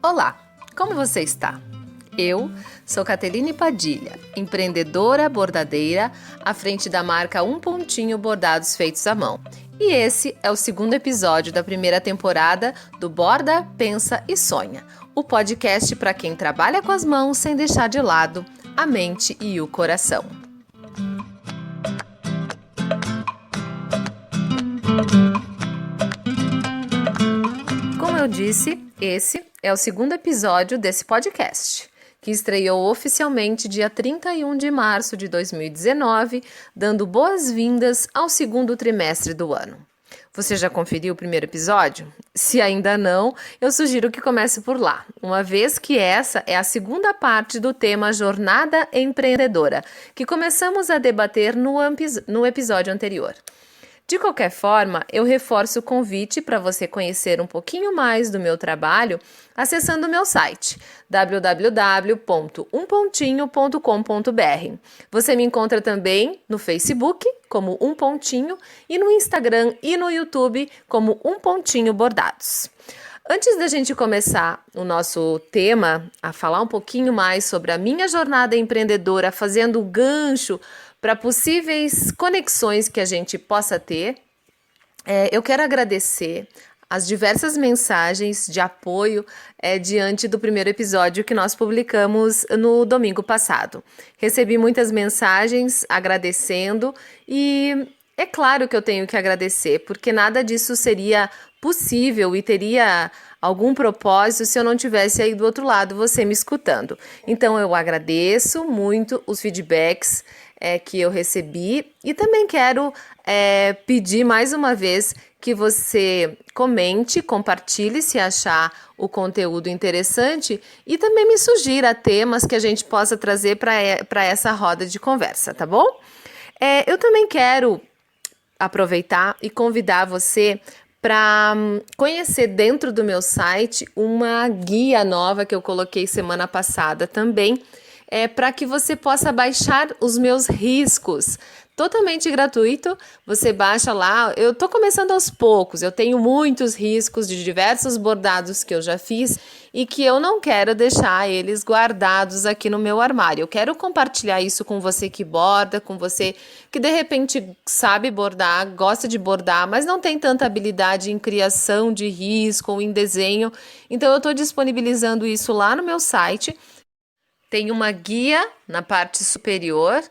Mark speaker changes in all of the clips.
Speaker 1: Olá, como você está? Eu sou Caterine Padilha, empreendedora bordadeira à frente da marca Um Pontinho Bordados Feitos à Mão. E esse é o segundo episódio da primeira temporada do Borda, Pensa e Sonha, o podcast para quem trabalha com as mãos sem deixar de lado a mente e o coração. Como eu disse, esse é o segundo episódio desse podcast, que estreou oficialmente dia 31 de março de 2019, dando boas-vindas ao segundo trimestre do ano. Você já conferiu o primeiro episódio? Se ainda não, eu sugiro que comece por lá, uma vez que essa é a segunda parte do tema Jornada Empreendedora, que começamos a debater no episódio anterior. De qualquer forma, eu reforço o convite para você conhecer um pouquinho mais do meu trabalho acessando o meu site www.umpontinho.com.br. Você me encontra também no Facebook como Um Pontinho e no Instagram e no YouTube como Um Pontinho Bordados. Antes da gente começar o nosso tema, a falar um pouquinho mais sobre a minha jornada empreendedora, fazendo o gancho para possíveis conexões que a gente possa ter, eu quero agradecer as diversas mensagens de apoio diante do primeiro episódio que nós publicamos no domingo passado. Recebi muitas mensagens agradecendo e é claro que eu tenho que agradecer, porque nada disso seria possível e teria algum propósito se eu não tivesse aí do outro lado você me escutando. Então eu agradeço muito os feedbacks que eu recebi e também quero pedir mais uma vez que você comente, compartilhe se achar o conteúdo interessante e também me sugira temas que a gente possa trazer para essa roda de conversa, tá bom? Eu também quero aproveitar e convidar você para conhecer dentro do meu site uma guia nova que eu coloquei semana passada também, para que você possa baixar os meus riscos. Totalmente gratuito, você baixa lá. Eu estou começando aos poucos, eu tenho muitos riscos de diversos bordados que eu já fiz e que eu não quero deixar eles guardados aqui no meu armário. Eu quero compartilhar isso com você que borda, com você que de repente sabe bordar, gosta de bordar, mas não tem tanta habilidade em criação de risco ou em desenho. Então eu estou disponibilizando isso lá no meu site. Tem uma guia na parte superior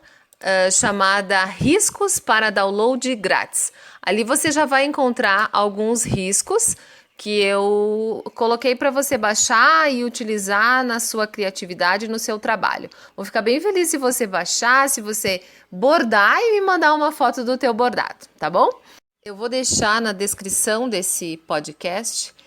Speaker 1: chamada Riscos para Download Grátis. Ali você já vai encontrar alguns riscos que eu coloquei para você baixar e utilizar na sua criatividade, no seu trabalho. Vou ficar bem feliz se você baixar, se você bordar e me mandar uma foto do teu bordado, tá bom? Eu vou deixar na descrição desse podcast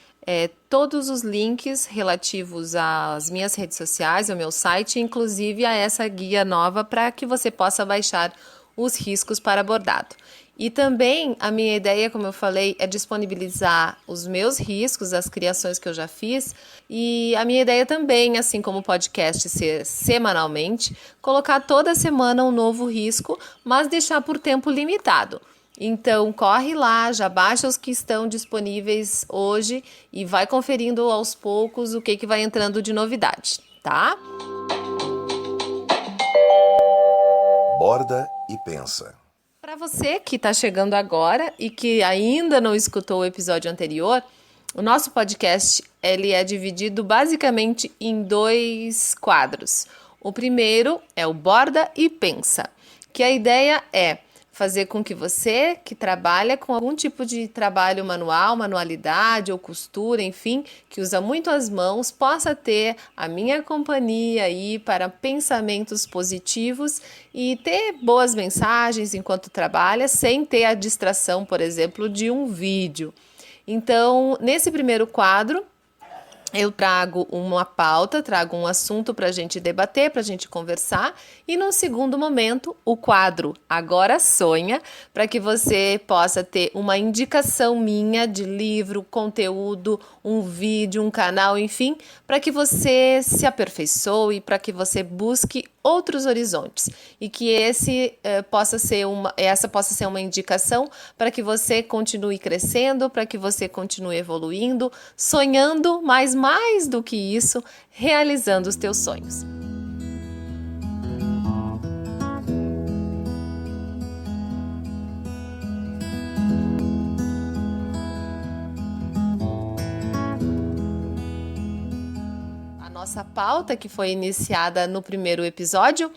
Speaker 1: todos os links relativos às minhas redes sociais, ao meu site, inclusive a essa guia nova para que você possa baixar os riscos para bordado. E também a minha ideia, como eu falei, é disponibilizar os meus riscos, as criações que eu já fiz. E a minha ideia também, assim como o podcast ser semanalmente, colocar toda semana um novo risco, mas deixar por tempo limitado. Então, corre lá, já baixa os que estão disponíveis hoje e vai conferindo aos poucos o que vai entrando de novidade, tá?
Speaker 2: Borda e pensa.
Speaker 1: Para você que está chegando agora e que ainda não escutou o episódio anterior, o nosso podcast ele é dividido basicamente em 2 quadros. O primeiro é o Borda e Pensa, que a ideia é fazer com que você, que trabalha com algum tipo de trabalho manual, manualidade ou costura, enfim, que usa muito as mãos, possa ter a minha companhia aí para pensamentos positivos e ter boas mensagens enquanto trabalha, sem ter a distração, por exemplo, de um vídeo. Então, nesse primeiro quadro, eu trago uma pauta, trago um assunto para a gente debater, para a gente conversar. E no segundo momento, o quadro Agora Sonha, para que você possa ter uma indicação minha de livro, conteúdo, um vídeo, um canal, enfim, para que você se aperfeiçoe, para que você busque outros horizontes e que essa possa ser uma indicação para que você continue crescendo, para que você continue evoluindo, sonhando, mas mais do que isso, realizando os teus sonhos. Nossa pauta, que foi iniciada no primeiro episódio,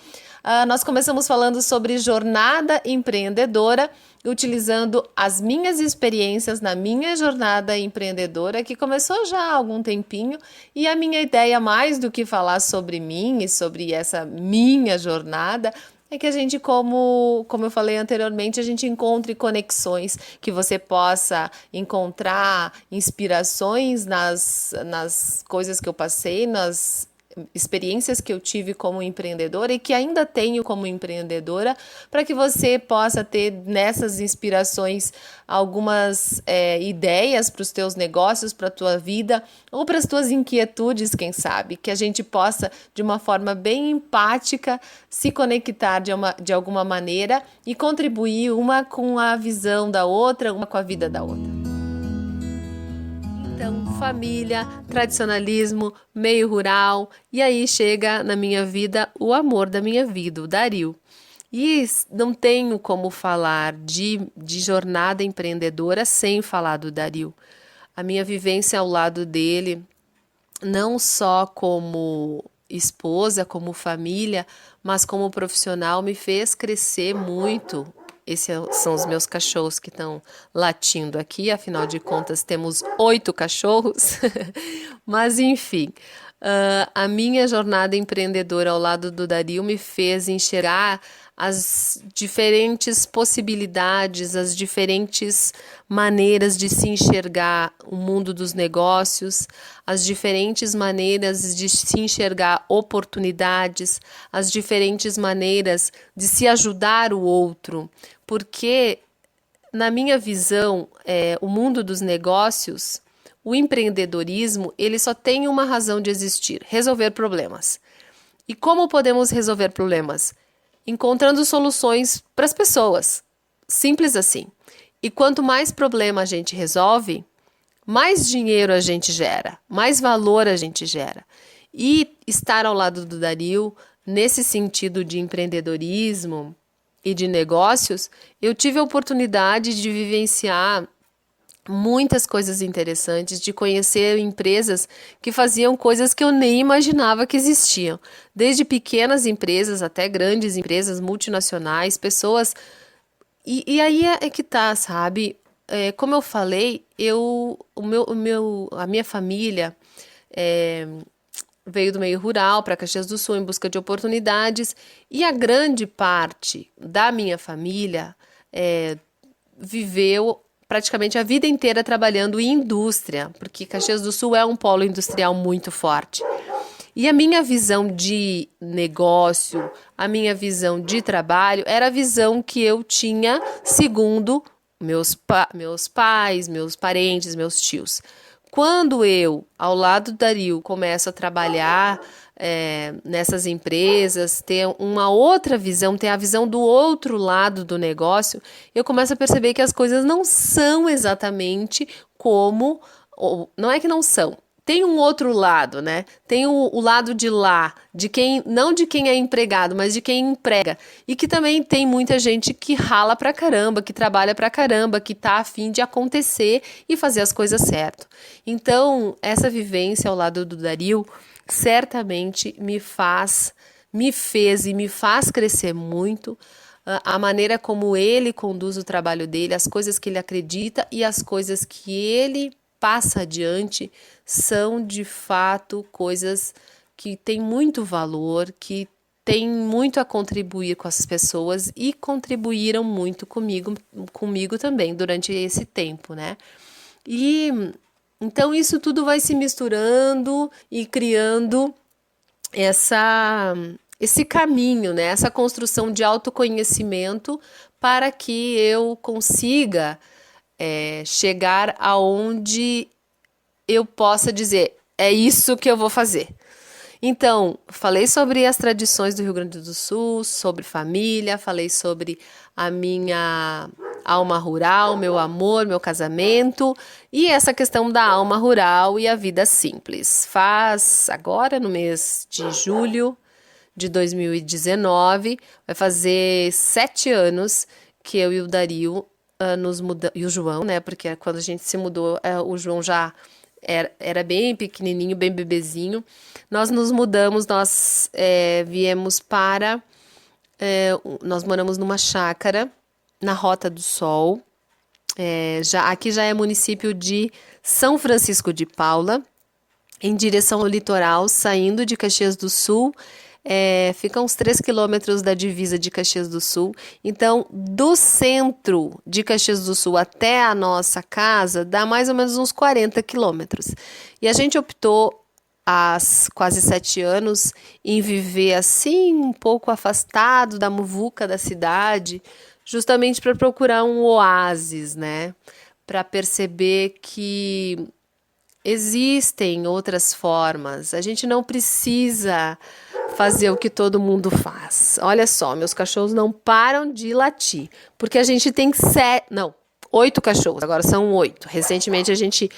Speaker 1: nós começamos falando sobre jornada empreendedora, utilizando as minhas experiências na minha jornada empreendedora, que começou já há algum tempinho, e a minha ideia, mais do que falar sobre mim e sobre essa minha jornada, é que a gente, como eu falei anteriormente, a gente encontre conexões, que você possa encontrar inspirações nas coisas que eu passei, nas experiências que eu tive como empreendedora e que ainda tenho como empreendedora, para que você possa ter nessas inspirações algumas ideias para os teus negócios, para a tua vida ou para as tuas inquietudes, quem sabe, que a gente possa, de uma forma bem empática, se conectar de alguma maneira e contribuir uma com a visão da outra, uma com a vida da outra. Então, família, tradicionalismo, meio rural, e aí chega na minha vida o amor da minha vida, o Dario. E não tenho como falar de jornada empreendedora sem falar do Dario. A minha vivência ao lado dele, não só como esposa, como família, mas como profissional, me fez crescer muito. Esses são os meus cachorros que estão latindo aqui, afinal de contas temos 8 cachorros, mas enfim, a minha jornada empreendedora ao lado do Dario me fez enxergar as diferentes possibilidades, as diferentes maneiras de se enxergar o mundo dos negócios, as diferentes maneiras de se enxergar oportunidades, as diferentes maneiras de se ajudar o outro, porque na minha visão, o mundo dos negócios, o empreendedorismo, ele só tem uma razão de existir: resolver problemas. E como podemos resolver problemas? Encontrando soluções para as pessoas. Simples assim. E quanto mais problema a gente resolve, mais dinheiro a gente gera, mais valor a gente gera. E estar ao lado do Dario, nesse sentido de empreendedorismo e de negócios, eu tive a oportunidade de vivenciar muitas coisas interessantes, de conhecer empresas que faziam coisas que eu nem imaginava que existiam. Desde pequenas empresas até grandes empresas multinacionais, pessoas... E aí é que tá, sabe? Como eu falei, a minha família veio do meio rural para Caxias do Sul em busca de oportunidades, e a grande parte da minha família viveu praticamente a vida inteira trabalhando em indústria, porque Caxias do Sul é um polo industrial muito forte. E a minha visão de negócio, a minha visão de trabalho, era a visão que eu tinha segundo meus pais, meus parentes, meus tios. Quando eu, ao lado do Dario, começo a trabalhar nessas empresas, ter uma outra visão, ter a visão do outro lado do negócio, eu começo a perceber que as coisas não são exatamente como... não é que não são. Tem um outro lado, né? Tem o lado de lá, de quem, não de quem é empregado, mas de quem emprega. E que também tem muita gente que rala pra caramba, que trabalha pra caramba, que tá a fim de acontecer e fazer as coisas certo. Então, essa vivência ao lado do Dario certamente me fez e me faz crescer muito. A maneira como ele conduz o trabalho dele, as coisas que ele acredita e as coisas que ele passa adiante são de fato coisas que têm muito valor, que têm muito a contribuir com as pessoas e contribuíram muito comigo também durante esse tempo, né? E então isso tudo vai se misturando e criando esse caminho, né? Essa construção de autoconhecimento para que eu consiga chegar aonde eu possa dizer, é isso que eu vou fazer. Então, falei sobre as tradições do Rio Grande do Sul, sobre família, falei sobre a minha alma rural, meu amor, meu casamento e essa questão da alma rural e a vida simples. Faz agora, no mês de julho de 2019, vai fazer 7 anos que eu e o Dario nos mudamos, e o João, né? Porque quando a gente se mudou, o João já era bem pequenininho, bem bebezinho. Nós nos mudamos, nós viemos para. Nós moramos numa chácara na Rota do Sol. Aqui já é município de São Francisco de Paula, em direção ao litoral, saindo de Caxias do Sul. Fica uns 3 quilômetros da divisa de Caxias do Sul. Então, do centro de Caxias do Sul até a nossa casa, dá mais ou menos uns 40 quilômetros. E a gente optou, há quase 7 anos, em viver assim, um pouco afastado da muvuca da cidade, justamente para procurar um oásis, né? Para perceber que existem outras formas. A gente não precisa fazer o que todo mundo faz. Olha só, meus cachorros não param de latir, porque a gente tem 8 cachorros, agora são 8. Recentemente a gente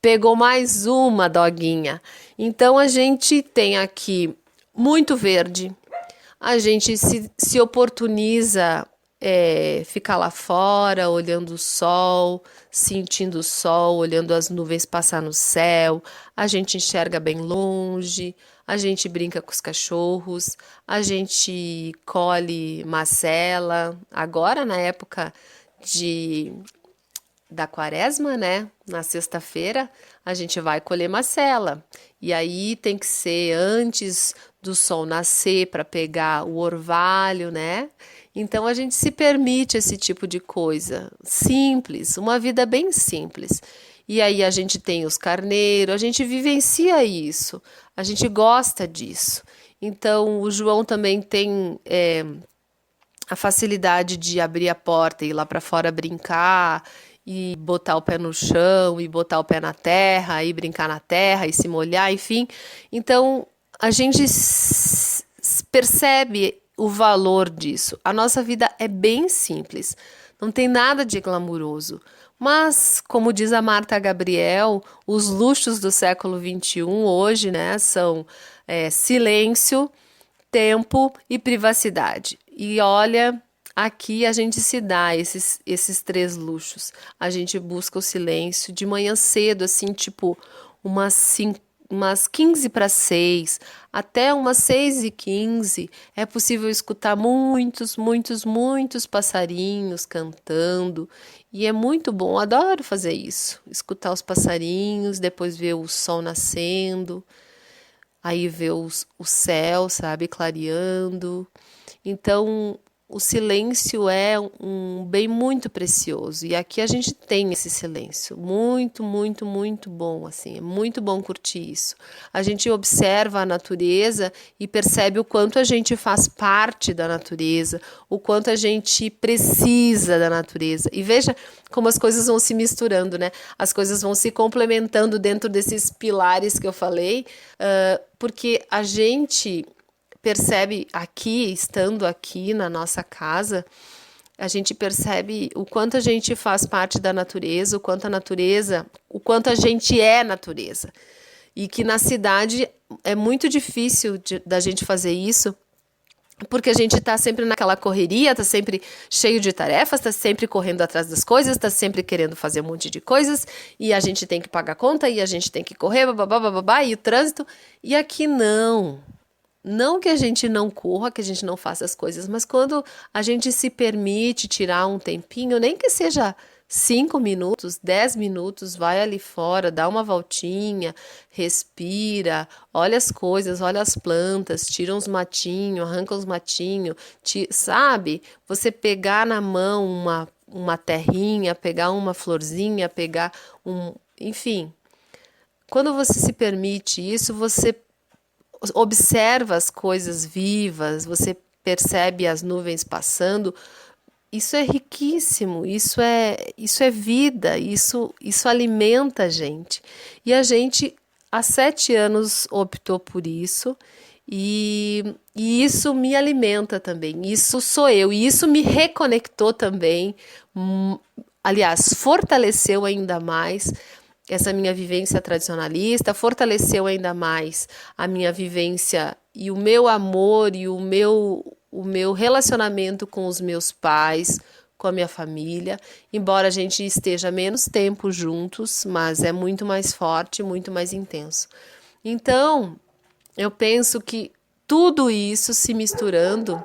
Speaker 1: pegou mais uma doguinha. Então a gente tem aqui muito verde, a gente se oportuniza ficar lá fora, olhando o sol, sentindo o sol, olhando as nuvens passar no céu, a gente enxerga bem longe, a gente brinca com os cachorros, a gente colhe macela. Agora, na época da quaresma, né? Na sexta-feira, a gente vai colher macela. E aí tem que ser antes do sol nascer para pegar o orvalho, né? Então a gente se permite esse tipo de coisa simples, uma vida bem simples. E aí a gente tem os carneiros, a gente vivencia isso, a gente gosta disso. Então o João também tem a facilidade de abrir a porta e ir lá para fora brincar e botar o pé no chão e botar o pé na terra e brincar na terra e se molhar, enfim. Então a gente percebe o valor disso. A nossa vida é bem simples, não tem nada de glamuroso. Mas, como diz a Marta Gabriel, os luxos do século XXI hoje, né, são silêncio, tempo e privacidade. E olha, aqui a gente se dá esses 3 luxos. A gente busca o silêncio de manhã cedo, assim, tipo umas 15 para 6, até umas 6h15, é possível escutar muitos, muitos, muitos passarinhos cantando. E é muito bom, adoro fazer isso. Escutar os passarinhos, depois ver o sol nascendo, aí ver o céu, sabe, clareando. Então, o silêncio é um bem muito precioso. E aqui a gente tem esse silêncio. Muito, muito, muito bom, assim. É muito bom curtir isso. A gente observa a natureza e percebe o quanto a gente faz parte da natureza, o quanto a gente precisa da natureza. E veja como as coisas vão se misturando, né? As coisas vão se complementando dentro desses pilares que eu falei, porque a gente percebe aqui, estando aqui na nossa casa, a gente percebe o quanto a gente faz parte da natureza, o quanto a gente é natureza. E que na cidade é muito difícil da gente fazer isso, porque a gente está sempre naquela correria, está sempre cheio de tarefas, está sempre correndo atrás das coisas, está sempre querendo fazer um monte de coisas, e a gente tem que pagar conta, e a gente tem que correr, babá, e o trânsito. E aqui não. Não que a gente não corra, que a gente não faça as coisas, mas quando a gente se permite tirar um tempinho, nem que seja 5 minutos, 10 minutos, vai ali fora, dá uma voltinha, respira, olha as coisas, olha as plantas, tira uns matinhos, arranca uns matinhos, sabe? Você pegar na mão uma terrinha, pegar uma florzinha, pegar enfim. Quando você se permite isso, você observa as coisas vivas, você percebe as nuvens passando. Isso é riquíssimo, isso é vida, isso alimenta a gente. E a gente há 7 anos optou por isso e isso me alimenta também, isso sou eu, e isso me reconectou também, aliás, fortaleceu ainda mais essa minha vivência tradicionalista, fortaleceu ainda mais a minha vivência e o meu amor e o meu relacionamento com os meus pais, com a minha família, embora a gente esteja menos tempo juntos, mas é muito mais forte, muito mais intenso. Então, eu penso que tudo isso se misturando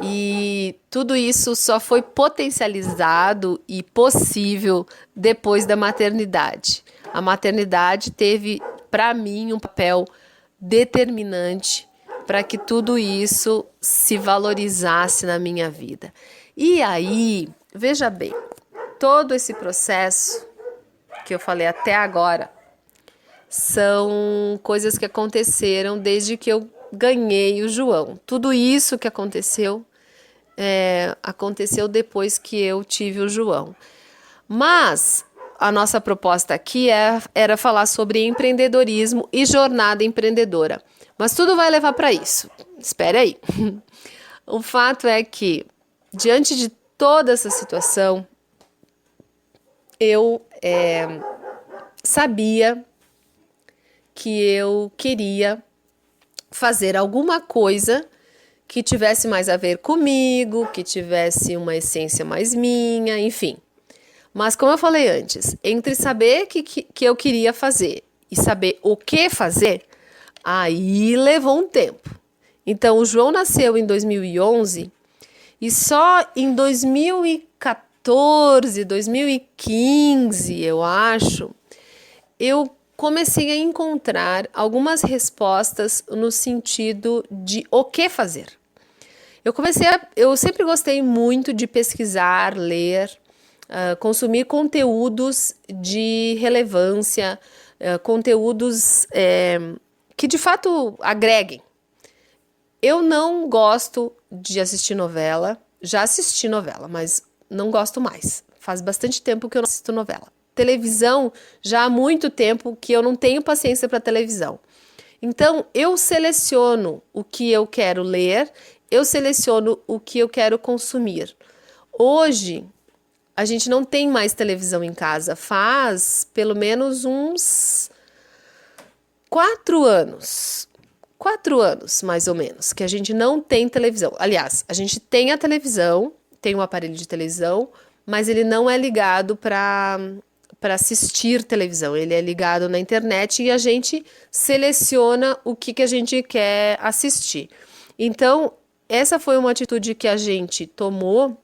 Speaker 1: e tudo isso só foi potencializado e possível depois da maternidade. A maternidade teve, para mim, um papel determinante para que tudo isso se valorizasse na minha vida. E aí, veja bem, todo esse processo que eu falei até agora são coisas que aconteceram desde que eu ganhei o João. Tudo isso que aconteceu, aconteceu depois que eu tive o João. Mas a nossa proposta aqui era falar sobre empreendedorismo e jornada empreendedora. Mas tudo vai levar para isso. Espere aí. O fato é que, diante de toda essa situação, eu sabia que eu queria fazer alguma coisa que tivesse mais a ver comigo, que tivesse uma essência mais minha, enfim. Mas como eu falei antes, entre saber que eu queria fazer e saber o que fazer, aí levou um tempo. Então, o João nasceu em 2011 e só em 2014, 2015, eu acho, eu comecei a encontrar algumas respostas no sentido de o que fazer. Eu sempre gostei muito de pesquisar, ler, consumir conteúdos de relevância, conteúdos que de fato agreguem. Eu não gosto de assistir novela, já assisti novela, mas não gosto mais. Faz bastante tempo que eu não assisto novela. Televisão, já há muito tempo que eu não tenho paciência para televisão. Então, eu seleciono o que eu quero ler, eu seleciono o que eu quero consumir. Hoje, a gente não tem mais televisão em casa, faz pelo menos uns 4 anos. 4 anos, mais ou menos, que a gente não tem televisão. Aliás, a gente tem a televisão, tem um aparelho de televisão, mas ele não é ligado para assistir televisão, ele é ligado na internet e a gente seleciona o que a gente quer assistir. Então, essa foi uma atitude que a gente tomou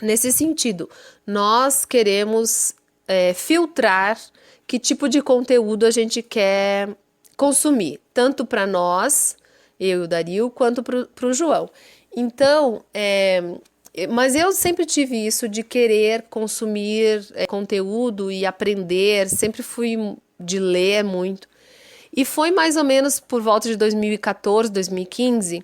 Speaker 1: nesse sentido. Nós queremos filtrar que tipo de conteúdo a gente quer consumir, tanto para nós, eu e o Dario, quanto para o João. Então, mas eu sempre tive isso de querer consumir conteúdo e aprender, sempre fui de ler muito. E foi mais ou menos por volta de 2014, 2015,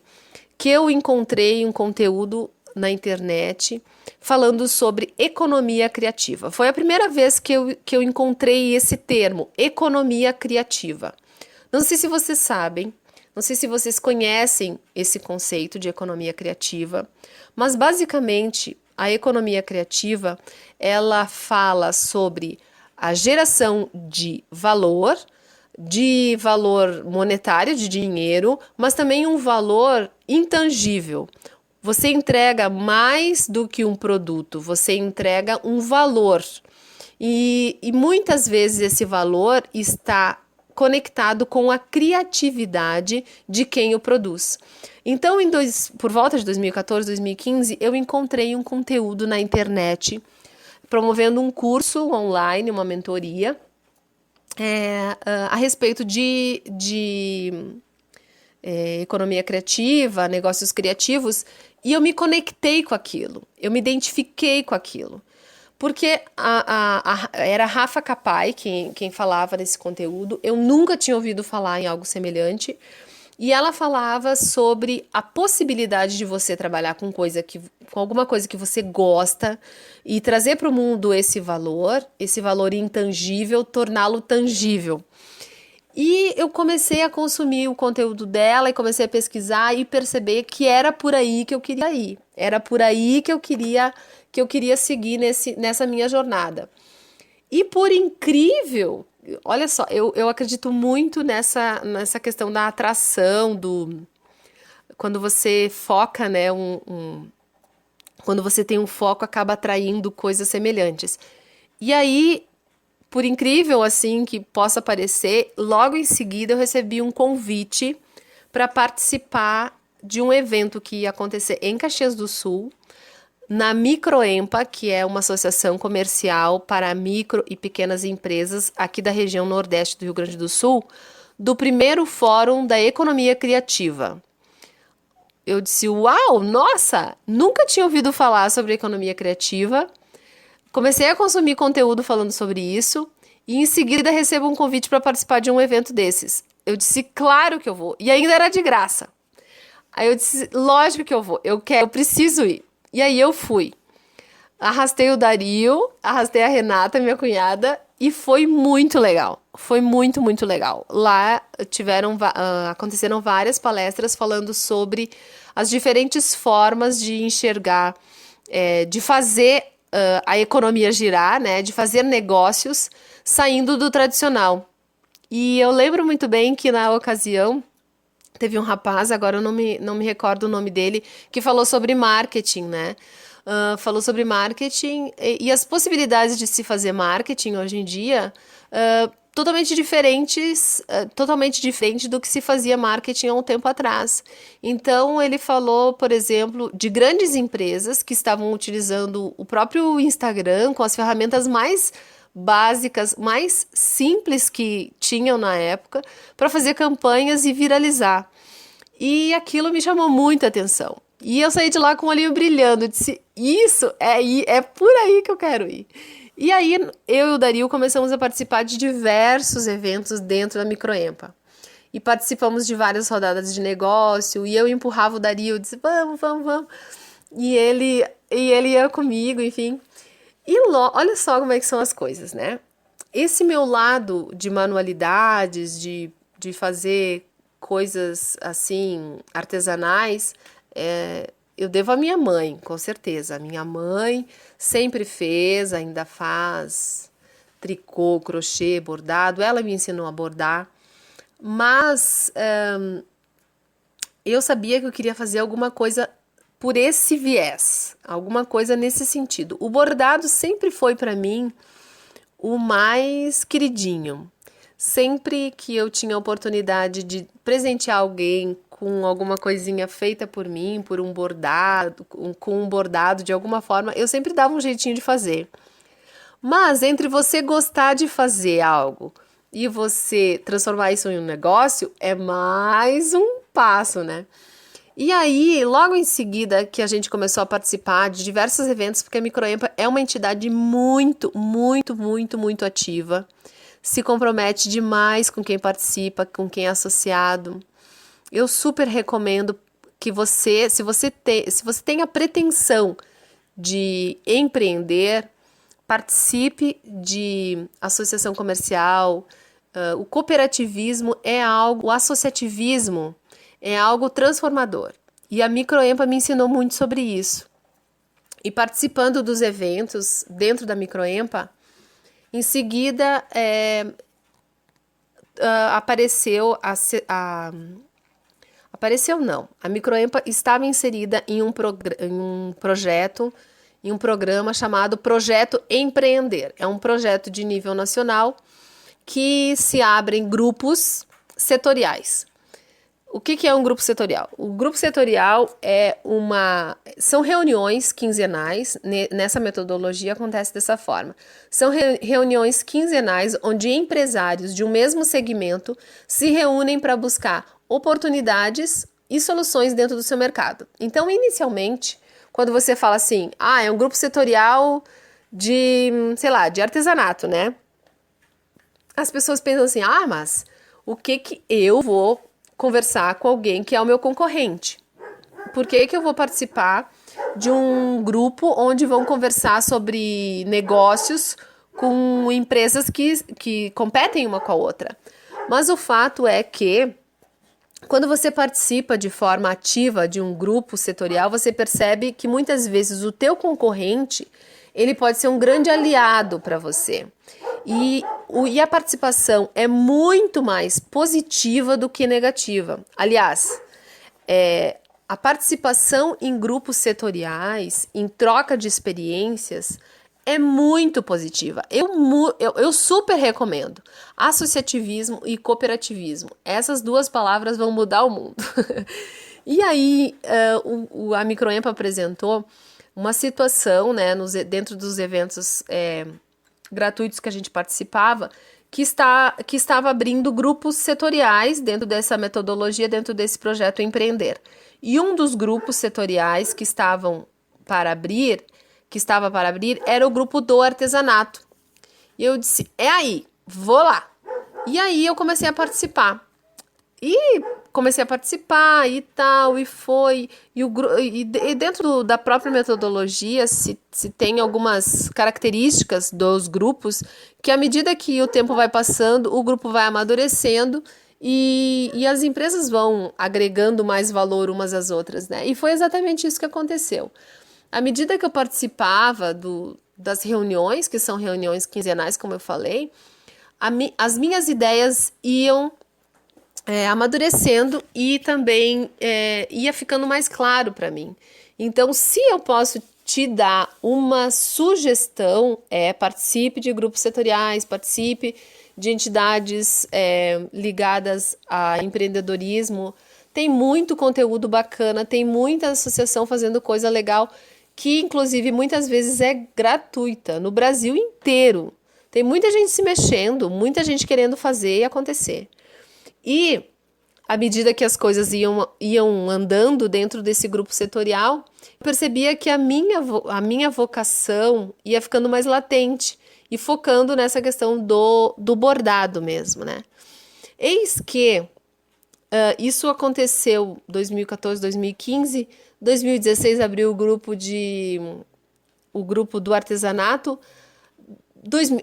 Speaker 1: que eu encontrei um conteúdo na internet falando sobre economia criativa. Foi a primeira vez que eu encontrei esse termo, economia criativa. Não sei se vocês sabem, não sei se vocês conhecem esse conceito de economia criativa, mas basicamente a economia criativa, ela fala sobre a geração de valor monetário, de dinheiro, mas também um valor intangível. Você entrega mais do que um produto, você entrega um valor. E muitas vezes esse valor está conectado com a criatividade de quem o produz. Então, por volta de 2014, 2015, eu encontrei um conteúdo na internet promovendo um curso online, uma mentoria, a respeito de economia criativa, negócios criativos, e eu me conectei com aquilo, eu me identifiquei com aquilo. Porque era a Rafa Capai quem falava nesse conteúdo. Eu nunca tinha ouvido falar em algo semelhante. E ela falava sobre a possibilidade de você trabalhar com alguma coisa que você gosta e trazer para o mundo esse valor intangível, torná-lo tangível. E eu comecei a consumir o conteúdo dela e comecei a pesquisar e perceber que era por aí que eu queria ir. Era por aí que eu queria seguir nessa minha jornada. E por incrível, olha só, eu acredito muito nessa questão da atração, quando você foca, né, quando você tem um foco, acaba atraindo coisas semelhantes. E aí, por incrível assim que possa parecer, logo em seguida eu recebi um convite para participar de um evento que ia acontecer em Caxias do Sul, na Microempa, que é uma associação comercial para micro e pequenas empresas aqui da região Nordeste do Rio Grande do Sul, do primeiro Fórum da Economia Criativa. Eu disse, uau, nossa, nunca tinha ouvido falar sobre economia criativa. Comecei a consumir conteúdo falando sobre isso e em seguida recebo um convite para participar de um evento desses. Eu disse, claro que eu vou. E ainda era de graça. Aí eu disse, lógico que eu vou, eu preciso ir. E aí eu fui. Arrastei o Dario, arrastei a Renata, minha cunhada, e foi muito legal. Foi muito, muito legal. Lá aconteceram várias palestras falando sobre as diferentes formas de enxergar, de fazer a economia girar, né? De fazer negócios saindo do tradicional. E eu lembro muito bem que na ocasião teve um rapaz, agora eu não me recordo o nome dele, que falou sobre marketing, né? Falou sobre marketing e as possibilidades de se fazer marketing hoje em dia, totalmente diferente do que se fazia marketing há um tempo atrás. Então ele falou, por exemplo, de grandes empresas que estavam utilizando o próprio Instagram com as ferramentas mais básicas, mais simples que tinham na época, para fazer campanhas e viralizar. E aquilo me chamou muita atenção. E eu saí de lá com o olhinho brilhando, disse, isso é por aí que eu quero ir. E aí eu e o Dario começamos a participar de diversos eventos dentro da Microempa. E participamos de várias rodadas de negócio, e eu empurrava o Dario, disse, vamos, vamos, vamos. E ele ia comigo, enfim. Olha só como é que são as coisas, né? Esse meu lado de manualidades, de fazer coisas assim, artesanais, eu devo à minha mãe, com certeza. A minha mãe sempre fez, ainda faz tricô, crochê, bordado. Ela me ensinou a bordar. Mas eu sabia que eu queria fazer alguma coisa por esse viés, alguma coisa nesse sentido. O bordado sempre foi para mim o mais queridinho. Sempre que eu tinha a oportunidade de presentear alguém com alguma coisinha feita por mim, por um bordado, com um bordado de alguma forma, eu sempre dava um jeitinho de fazer. Mas entre você gostar de fazer algo e você transformar isso em um negócio, é mais um passo, né? E aí, logo em seguida que a gente começou a participar de diversos eventos, porque a Microempa é uma entidade muito, muito, muito, muito ativa, se compromete demais com quem participa, com quem é associado. Eu super recomendo que se você tem a pretensão de empreender, participe de associação comercial. O cooperativismo o associativismo é algo transformador. E a Microempa me ensinou muito sobre isso. E participando dos eventos dentro da Microempa, em seguida apareceu apareceu não. A Microempa estava inserida em um projeto, em um programa chamado Projeto Empreender. É um projeto de nível nacional que se abrem grupos setoriais. O que é um grupo setorial? O grupo setorial são reuniões quinzenais, nessa metodologia acontece dessa forma. São reuniões quinzenais onde empresários de um mesmo segmento se reúnem para buscar oportunidades e soluções dentro do seu mercado. Então, inicialmente, quando você fala assim, é um grupo setorial de, sei lá, de artesanato, né? As pessoas pensam assim, mas o que eu vou conversar com alguém que é o meu concorrente? Por que eu vou participar de um grupo onde vão conversar sobre negócios com empresas que competem uma com a outra? Mas o fato é que quando você participa de forma ativa de um grupo setorial, você percebe que muitas vezes o teu concorrente, ele pode ser um grande aliado para você. E a participação é muito mais positiva do que negativa. Aliás, a participação em grupos setoriais, em troca de experiências, é muito positiva. Eu super recomendo. Associativismo e cooperativismo. Essas duas palavras vão mudar o mundo. E aí, a Microempa apresentou uma situação, né, dentro dos eventos gratuitos que a gente participava, que estava abrindo grupos setoriais dentro dessa metodologia, dentro desse projeto Empreender. E um dos grupos setoriais que estava para abrir, era o grupo do artesanato. E eu disse, vou lá. E aí eu comecei a participar. E tal, e foi. E dentro da própria metodologia se tem algumas características dos grupos que, à medida que o tempo vai passando, o grupo vai amadurecendo e as empresas vão agregando mais valor umas às outras, né? E foi exatamente isso que aconteceu. À medida que eu participava das reuniões, que são reuniões quinzenais, como eu falei, as minhas ideias iam amadurecendo e também ia ficando mais claro para mim. Então, se eu posso te dar uma sugestão, participe de grupos setoriais, participe de entidades ligadas a empreendedorismo. Tem muito conteúdo bacana, tem muita associação fazendo coisa legal, que inclusive muitas vezes é gratuita no Brasil inteiro. Tem muita gente se mexendo, muita gente querendo fazer e acontecer. E à medida que as coisas iam andando dentro desse grupo setorial, eu percebia que a minha vocação ia ficando mais latente e focando nessa questão do bordado mesmo, né? Eis que isso aconteceu em 2014, 2015, 2016 abriu o grupo do artesanato.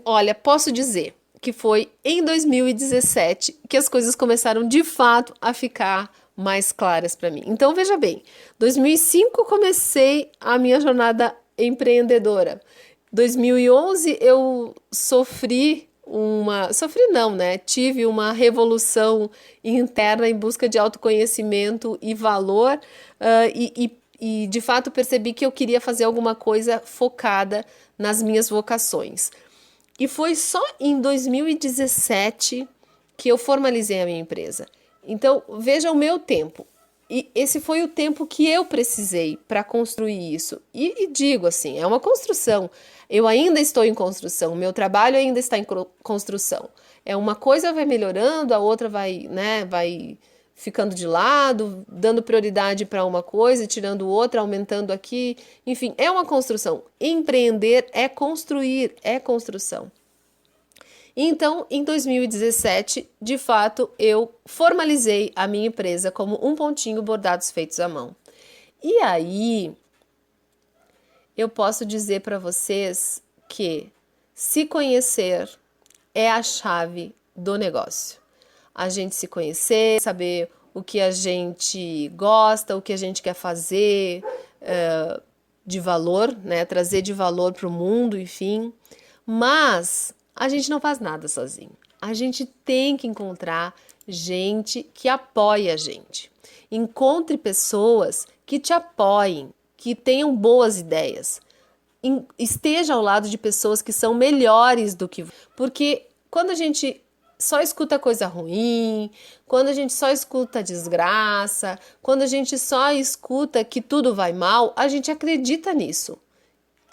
Speaker 1: Olha, posso dizer que foi em 2017 que as coisas começaram de fato a ficar mais claras para mim. Então veja bem, 2005 comecei a minha jornada empreendedora. 2011 eu tive uma revolução interna em busca de autoconhecimento e valor e de fato percebi que eu queria fazer alguma coisa focada nas minhas vocações. E foi só em 2017 que eu formalizei a minha empresa. Então, veja o meu tempo. E esse foi o tempo que eu precisei para construir isso. E digo assim, é uma construção. Eu ainda estou em construção, meu trabalho ainda está em construção. Uma coisa vai melhorando, a outra vai ficando de lado, dando prioridade para uma coisa, tirando outra, aumentando aqui. Enfim, é uma construção. Empreender é construir, é construção. Então, em 2017, de fato, eu formalizei a minha empresa como Um Pontinho Bordados Feitos à Mão. E aí, eu posso dizer para vocês que se conhecer é a chave do negócio. A gente se conhecer, saber o que a gente gosta, o que a gente quer fazer de valor, né? Trazer de valor para o mundo, enfim. Mas a gente não faz nada sozinho. A gente tem que encontrar gente que apoie a gente. Encontre pessoas que te apoiem, que tenham boas ideias. Esteja ao lado de pessoas que são melhores do que você. Porque quando a gente só escuta coisa ruim, quando a gente só escuta desgraça, quando a gente só escuta que tudo vai mal, a gente acredita nisso.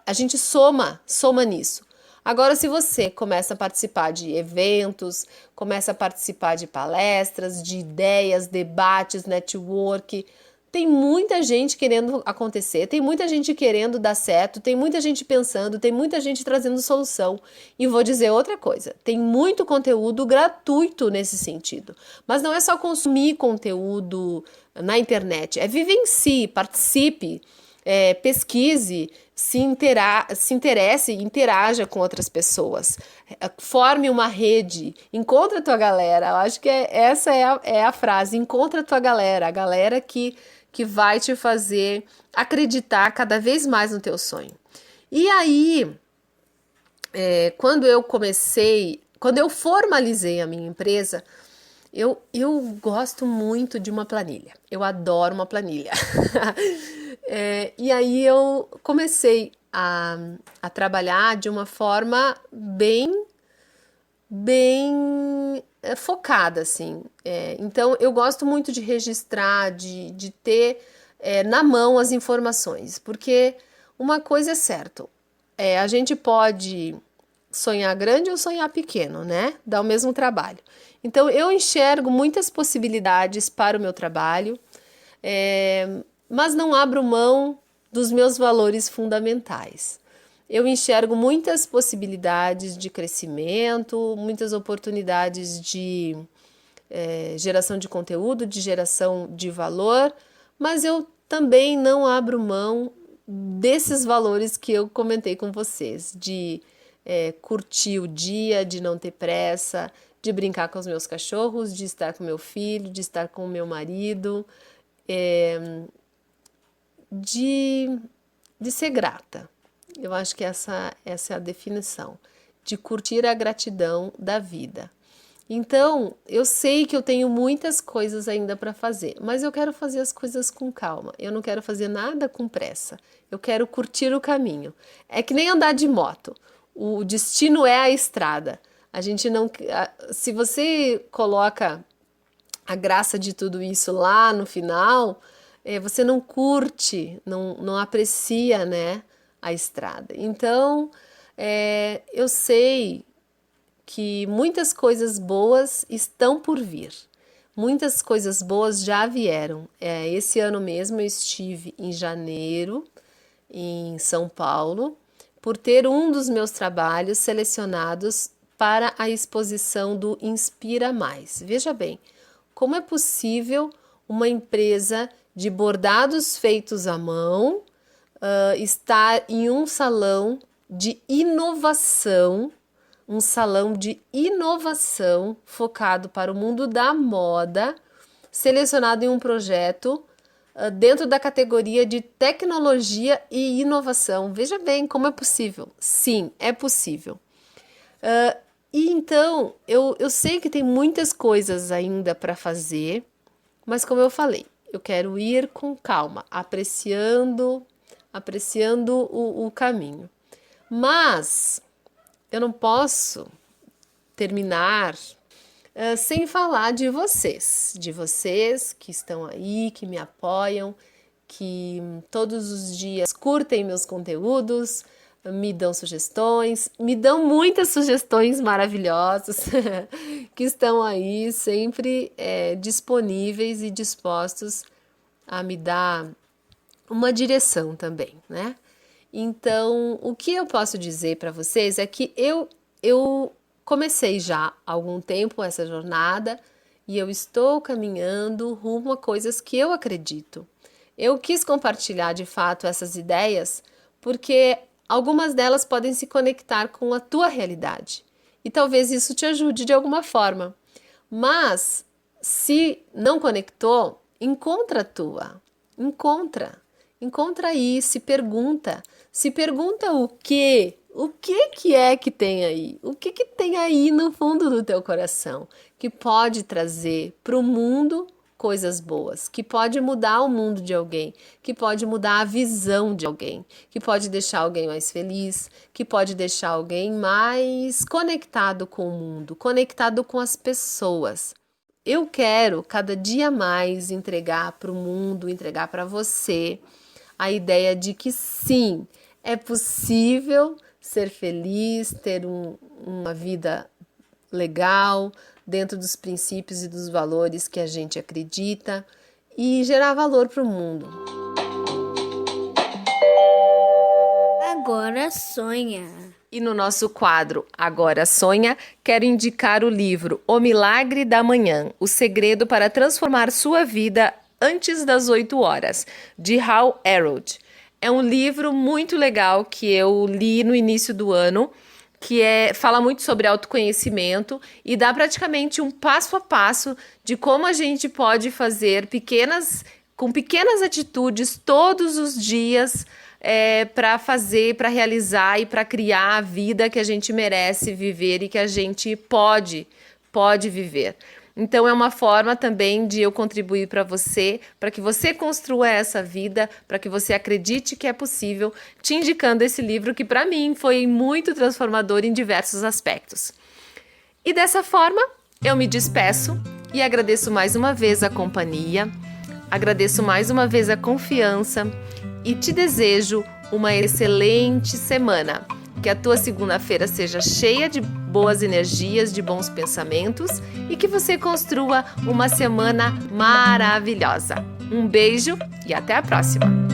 Speaker 1: A gente soma nisso. Agora, se você começa a participar de eventos, começa a participar de palestras, de ideias, debates, network, tem muita gente querendo acontecer, tem muita gente querendo dar certo, tem muita gente pensando, tem muita gente trazendo solução. E vou dizer outra coisa, tem muito conteúdo gratuito nesse sentido. Mas não é só consumir conteúdo na internet, é vivencie, participe. pesquise, se interesse e interaja com outras pessoas. Forme uma rede, encontra a tua galera. Eu acho que essa é a frase, encontra a tua galera, a galera que vai te fazer acreditar cada vez mais no teu sonho. E aí, quando eu formalizei a minha empresa, eu gosto muito de uma planilha. Eu adoro uma planilha. E aí eu comecei a trabalhar de uma forma bem focada, assim. Então eu gosto muito de registrar, de ter na mão as informações, porque uma coisa é certa, a gente pode sonhar grande ou sonhar pequeno, né? Dá o mesmo trabalho. Então, eu enxergo muitas possibilidades para o meu trabalho, mas não abro mão dos meus valores fundamentais. Eu enxergo muitas possibilidades de crescimento, muitas oportunidades de geração de conteúdo, de geração de valor, mas eu também não abro mão desses valores que eu comentei com vocês, de curtir o dia, de não ter pressa, de brincar com os meus cachorros, de estar com meu filho, de estar com o meu marido, de ser grata. Eu acho que essa é a definição, de curtir a gratidão da vida. Então, eu sei que eu tenho muitas coisas ainda para fazer, mas eu quero fazer as coisas com calma. Eu não quero fazer nada com pressa. Eu quero curtir o caminho. É que nem andar de moto. O destino é a estrada. A gente não, se você coloca a graça de tudo isso lá no final, você não curte, não aprecia, né, a estrada. Então, eu sei que muitas coisas boas estão por vir. Muitas coisas boas já vieram. Esse ano mesmo eu estive em janeiro, em São Paulo, por ter um dos meus trabalhos selecionados para a exposição do Inspira Mais. Veja bem, como é possível uma empresa de bordados feitos à mão estar em um salão de inovação, focado para o mundo da moda, selecionado em um projeto dentro da categoria de tecnologia e inovação. Veja bem como é possível. Sim, é possível. E então, eu sei que tem muitas coisas ainda para fazer, mas como eu falei, eu quero ir com calma, apreciando o caminho. Mas eu não posso terminar sem falar de vocês que estão aí, que me apoiam, que todos os dias curtem meus conteúdos, me dão sugestões, me dão muitas sugestões maravilhosas, que estão aí sempre disponíveis e dispostos a me dar uma direção também, né? Então, o que eu posso dizer para vocês é que eu comecei já há algum tempo essa jornada e eu estou caminhando rumo a coisas que eu acredito. Eu quis compartilhar de fato essas ideias porque algumas delas podem se conectar com a tua realidade e talvez isso te ajude de alguma forma. Mas se não conectou, encontra a tua, encontra aí, se pergunta o que é que tem aí, o que tem aí no fundo do teu coração que pode trazer para o mundo coisas boas, que pode mudar o mundo de alguém, que pode mudar a visão de alguém, que pode deixar alguém mais feliz, que pode deixar alguém mais conectado com o mundo, conectado com as pessoas. Eu quero cada dia mais entregar para o mundo, entregar para você a ideia de que sim, é possível ser feliz, ter uma vida legal, dentro dos princípios e dos valores que a gente acredita e gerar valor para o mundo.
Speaker 2: Agora sonha.
Speaker 1: E no nosso quadro Agora Sonha, quero indicar o livro O Milagre da Manhã, o segredo para transformar sua vida antes das 8 horas, de Hal Elrod. É um livro muito legal que eu li no início do ano, fala muito sobre autoconhecimento e dá praticamente um passo a passo de como a gente pode fazer com pequenas atitudes todos os dias para realizar e para criar a vida que a gente merece viver e que a gente pode viver. Então é uma forma também de eu contribuir para que você construa essa vida, para que você acredite que é possível, te indicando esse livro que para mim foi muito transformador em diversos aspectos. E dessa forma, eu me despeço e agradeço mais uma vez a companhia, agradeço mais uma vez a confiança e te desejo uma excelente semana. Que a tua segunda-feira seja cheia de boas energias, de bons pensamentos e que você construa uma semana maravilhosa. Um beijo e até a próxima!